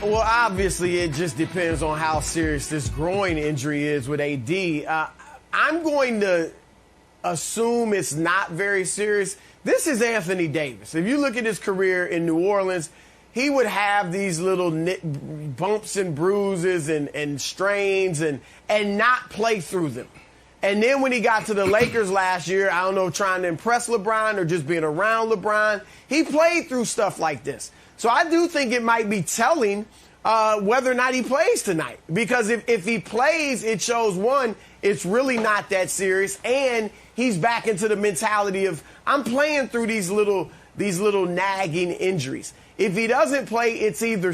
Well, obviously, it just depends on how serious this groin injury is with AD. I'm going to assume it's not very serious. This is Anthony Davis. If you look at his career in New Orleans, he would have these little bumps and bruises and strains and not play through them. And then when he got to the Lakers last year, I don't know, trying to impress LeBron or just being around LeBron, he played through stuff like this. So I do think it might be telling whether or not he plays tonight. Because if he plays, it shows, one, it's really not that serious, and he's back into the mentality of, I'm playing through these little nagging injuries. If he doesn't play, it's either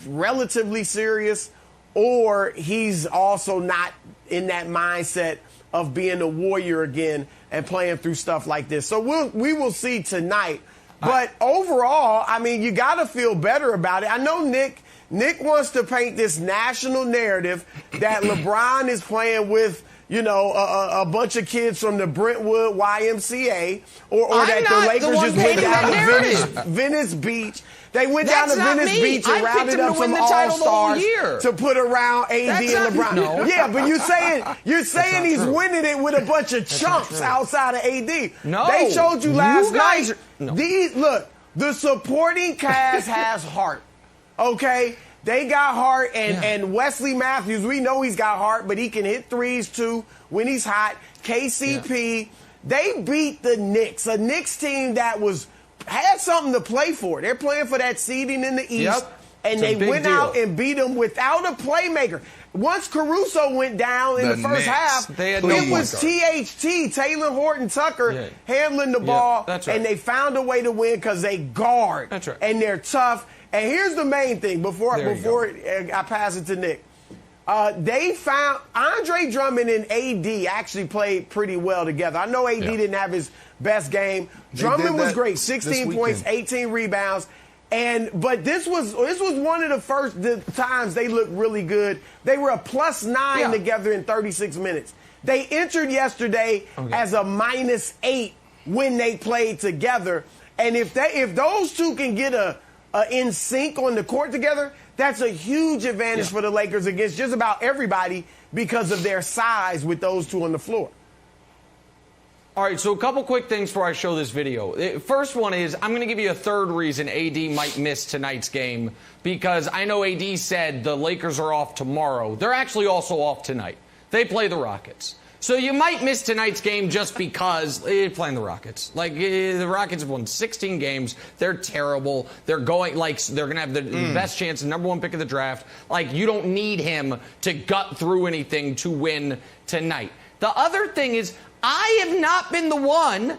relatively serious or he's also not in that mindset of being a warrior again and playing through stuff like this. So we will see tonight. But overall, I mean, you got to feel better about it. I know Nick wants to paint this national narrative that LeBron is playing with, a bunch of kids from the Brentwood YMCA, or that the Lakers just went down to Venice Beach. They went down to Venice Beach and rounded up some all-stars to put around AD and LeBron. No. Yeah, but you're saying he's winning it with a bunch of chumps outside of AD. No. They showed you last night. No. Look, the supporting cast has heart. Okay? They got heart, and Wesley Matthews, we know he's got heart, but he can hit threes too when he's hot. KCP, they beat the Knicks, a Knicks team that had something to play for. They're playing for that seeding in the East, and they went out and beat them without a playmaker. Once Caruso went down in the first half, it was THT, Taylor Horton-Tucker, handling the ball, and they found a way to win because they guard, and they're tough. And here's the main thing before I pass it to Nick. They found Andre Drummond and AD actually played pretty well together. I know AD didn't have his best game. Drummond was great, 16 points, 18 rebounds. But this was one of the times they looked really good. They were a +9 together in 36 minutes. They entered yesterday as a -8 when they played together. And if those two can get in sync on the court together, that's a huge advantage for the Lakers against just about everybody because of their size with those two on the floor. All right, so a couple quick things before I show this video. First one is I'm going to give you a third reason AD might miss tonight's game, because I know AD said the Lakers are off tomorrow. They're actually also off tonight. They play the Rockets. So you might miss tonight's game just because they're playing the Rockets. The Rockets have won 16 games. They're terrible. They're going they're going to have the best chance, the number 1 pick of the draft. You don't need him to gut through anything to win tonight. The other thing is I have not been the one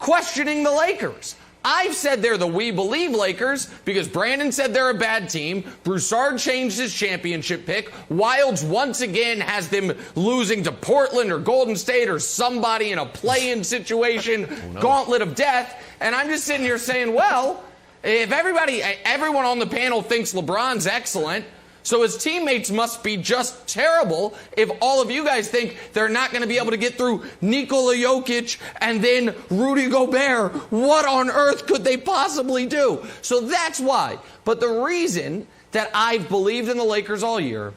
questioning the Lakers. I've said they're the We Believe Lakers because Brandon said they're a bad team. Broussard changed his championship pick. Wilds once again has them losing to Portland or Golden State or somebody in a play-in situation, gauntlet of death. And I'm just sitting here saying, well, if everyone on the panel thinks LeBron's excellent, so his teammates must be just terrible if all of you guys think they're not going to be able to get through Nikola Jokic and then Rudy Gobert. What on earth could they possibly do? So that's why. But the reason that I've believed in the Lakers all year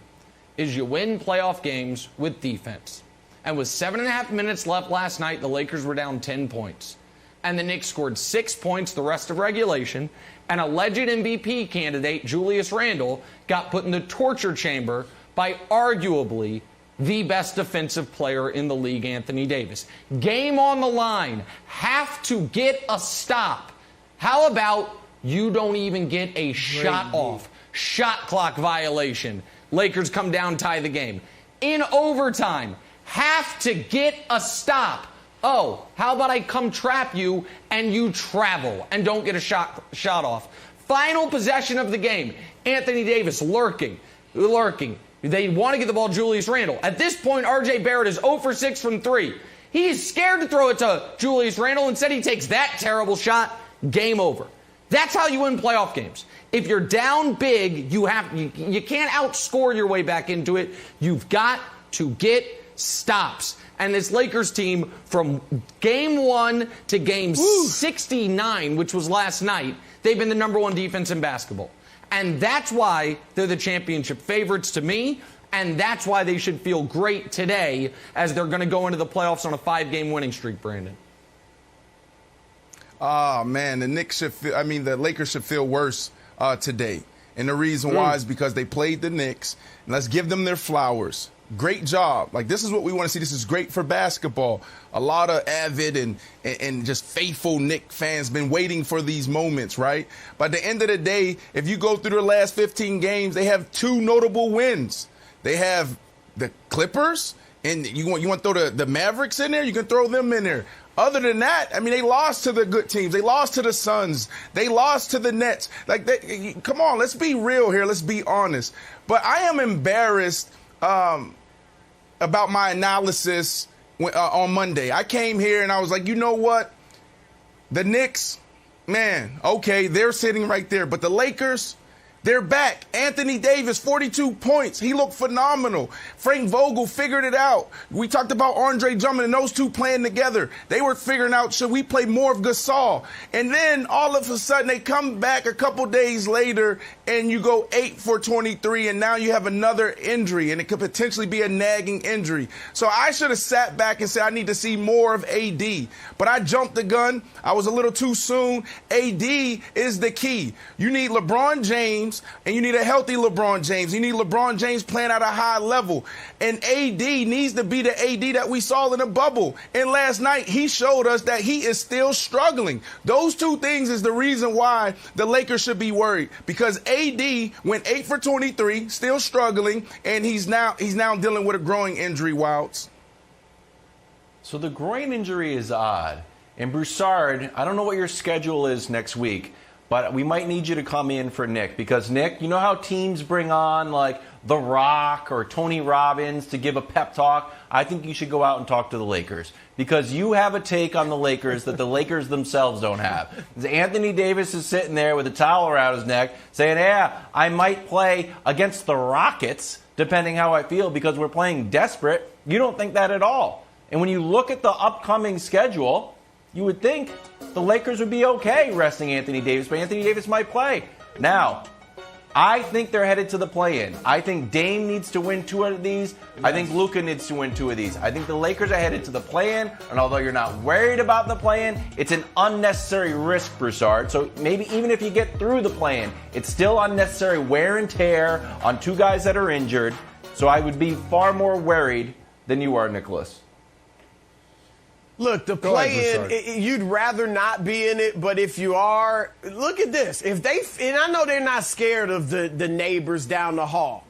is you win playoff games with defense. And with 7.5 minutes left last night, the Lakers were down 10 points. And the Knicks scored 6 points the rest of regulation. And alleged MVP candidate Julius Randle got put in the torture chamber by arguably the best defensive player in the league, Anthony Davis. Game on the line. Have to get a stop. How about you don't even get a shot off? Shot clock violation. Lakers come down, tie the game. In overtime, have to get a stop. Oh, how about I come trap you and you travel and don't get a shot off? Final possession of the game. Anthony Davis lurking. They want to get the ball to Julius Randle. At this point, R.J. Barrett is 0 for 6 from 3. He's scared to throw it to Julius Randle. Instead, he takes that terrible shot. Game over. That's how you win playoff games. If you're down big, you can't outscore your way back into it. You've got to get stops. And this Lakers team, from game 1 to game 69, which was last night, they've been the number 1 defense in basketball. And that's why they're the championship favorites to me. And that's why they should feel great today as they're going to go into the playoffs on a 5-game winning streak, Brandon. Oh, man, the Lakers should feel worse today. And the reason why is because they played the Knicks. And let's give them their flowers. Great job. Like, this is what we want to see. This is great for basketball. A lot of avid and just faithful Knicks fans been waiting for these moments, right? But at the end of the day, if you go through the last 15 games, they have 2 notable wins. They have the Clippers, and you want to throw the Mavericks in there? You can throw them in there. Other than that, I mean, they lost to the good teams. They lost to the Suns. They lost to the Nets. Come on, let's be real here. Let's be honest. But I am embarrassed about my analysis on Monday. I came here and I was like, you know what? The Knicks, man, okay, they're sitting right there. But the Lakers, they're back. Anthony Davis, 42 points. He looked phenomenal. Frank Vogel figured it out. We talked about Andre Drummond and those two playing together. They were figuring out, should we play more of Gasol? And then all of a sudden they come back a couple days later and you go 8 for 23 and now you have another injury and it could potentially be a nagging injury. So I should have sat back and said I need to see more of AD. But I jumped the gun. I was a little too soon. AD is the key. You need LeBron James. And you need a healthy LeBron James. You need LeBron James playing at a high level. And AD needs to be the AD that we saw in the bubble. And last night, he showed us that he is still struggling. Those two things is the reason why the Lakers should be worried. Because AD went 8 for 23, still struggling, and he's now dealing with a groin injury, Wilds. So the groin injury is odd. And Broussard, I don't know what your schedule is next week, but we might need you to come in for Nick because, Nick, you know how teams bring on, like, The Rock or Tony Robbins to give a pep talk? I think you should go out and talk to the Lakers because you have a take on the Lakers that the Lakers themselves don't have. Anthony Davis is sitting there with a towel around his neck saying, yeah, I might play against the Rockets, depending how I feel, because we're playing desperate. You don't think that at all. And when you look at the upcoming schedule, you would think the Lakers would be okay resting Anthony Davis, but Anthony Davis might play. Now, I think they're headed to the play-in. I think Dame needs to win 2 of these. Yes. I think Luka needs to win 2 of these. I think the Lakers are headed to the play-in, and although you're not worried about the play-in, it's an unnecessary risk, Broussard. So maybe even if you get through the play-in, it's still unnecessary wear and tear on 2 guys that are injured. So I would be far more worried than you are, Nicholas. Look, the play-in, you'd rather not be in it, but if you are, look at this. And I know they're not scared of the neighbors down the hall,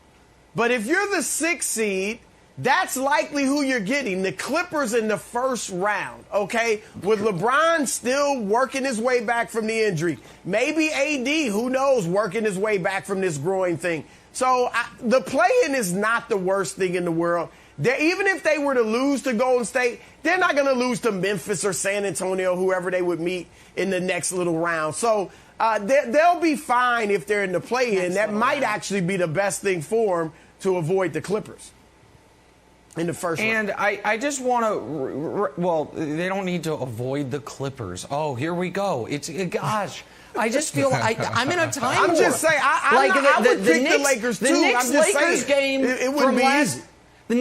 but if you're the 6th seed, that's likely who you're getting. The Clippers in the first round, okay? With LeBron still working his way back from the injury. Maybe AD, who knows, working his way back from this groin thing. So the play-in is not the worst thing in the world. Even if they were to lose to Golden State, they're not going to lose to Memphis or San Antonio, whoever they would meet in the next little round. So they'll be fine if they're in the play-in. That might actually be the best thing for them to avoid the Clippers in the first round. And I just want to, well, they don't need to avoid the Clippers. Oh, here we go. Gosh. I just feel I'm in a time warp. I'm just saying, I would pick the Lakers too. The Knicks-Lakers game it wouldn't be easy. The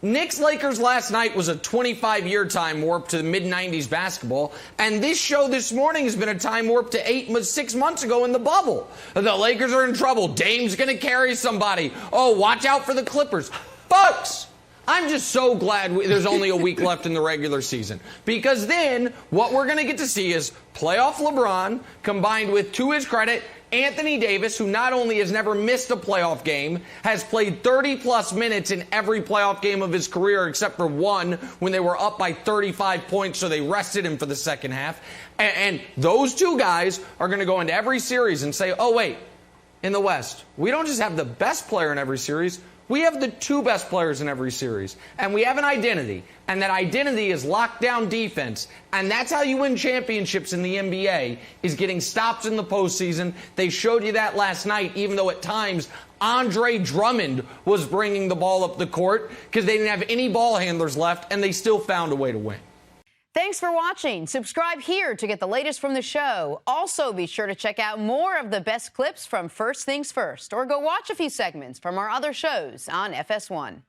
Knicks-Lakers last night was a 25-year time warp to the mid-'90s basketball, and this show this morning has been a time warp to 6 months ago in the bubble. The Lakers are in trouble. Dame's going to carry somebody. Oh, watch out for the Clippers. Folks, I'm just so glad there's only a week left in the regular season, because then what we're going to get to see is playoff LeBron combined with, to his credit, Anthony Davis, who not only has never missed a playoff game, has played 30-plus minutes in every playoff game of his career except for one when they were up by 35 points, so they rested him for the second half. And those 2 guys are going to go into every series and say, oh, wait, in the West, we don't just have the best player in every series, we have the 2 best players in every series. And we have an identity. And that identity is lockdown defense. And that's how you win championships in the NBA, is getting stops in the postseason. They showed you that last night, even though at times Andre Drummond was bringing the ball up the court because they didn't have any ball handlers left, and they still found a way to win. Thanks for watching. Subscribe here to get the latest from the show. Also, be sure to check out more of the best clips from First Things First, or go watch a few segments from our other shows on FS1.